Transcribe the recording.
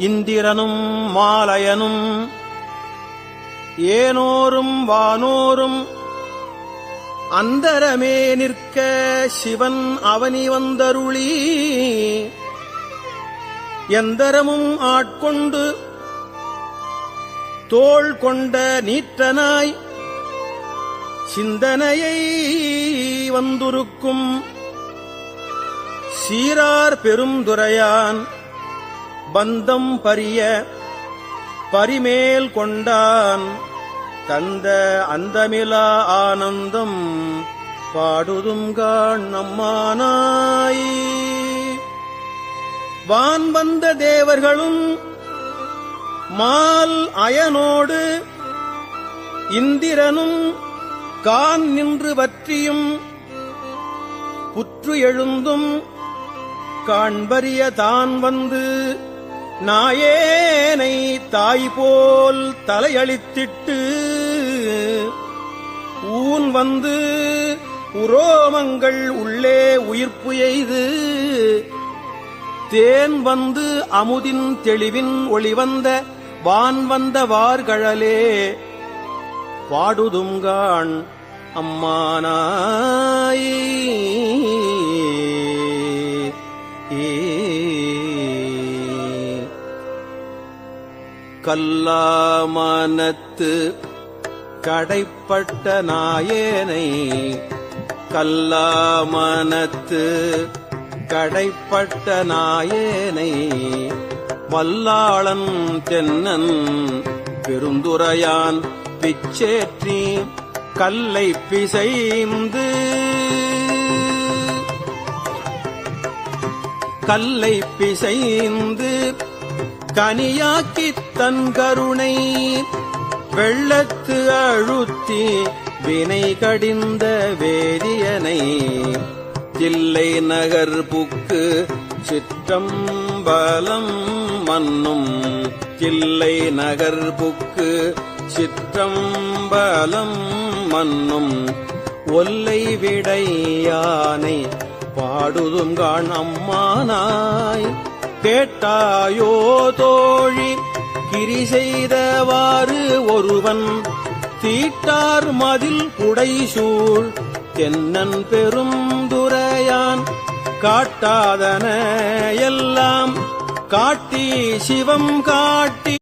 இந்திரனும் மாலயனும் ஏனோரும் வானோரும் அந்தரமே நிற்க சிவன் அவனி வந்தருளி எந்தரமும் ஆட்கொண்டு தோள் கொண்ட நீற்றனாய் சிந்தனையை வந்துருக்கும் சீரார் பெருந்துரையான் பந்தம் பரிய பரிமேல் கொண்டான் தந்த அந்தமிலா ஆனந்தம் பாடுதுங்காண் நம்மானாய். வான் வந்த தேவர்களும் மால் அயனோடு இந்திரனும் கான் நின்று வற்றியும் புற்று எழுந்தும் காண்பரிய தான் வந்து நாயேனை தாய் போல் தலையளித்திட்டு ஊன் வந்து உரோமங்கள் உள்ளே உயிர்ப்பு எய்து தேன் வந்து அமுதின் தெளிவின் ஒளிவந்த வான் வந்த வார்கழலே பாடுதுங்காண் அம்மானாய். கல்லாமனத்து கடைப்பட்ட நாயேனை கல்லாமனத்து கடைப்பட்ட நாயேனை வல்லாளன் தென்னன் பெருந்துரையான் பிச்சேற்றி கல்லை பிசைந்து கல்லை பிசைந்து கனியாக்கித் தன் கருணை வெள்ளத்து அழுத்தி வினை கடிந்த வேதியனை தில்லை நகர் புக்கு சிற்றம்பலம் மன்னும் தில்லை நகர் புக்கு சிற்றம்பலம் மன்னும் ஒல்லை விடையானை பாடுதுங்காண் அம்மானாய். கேட்டாயோ தோழி கிரி செய்தவாறு ஒருவன் தீட்டார் மதில் புடைசூழ் தென்னன் பெருந்துரையான் காட்டாதன எல்லாம் காட்டி சிவம் காட்டி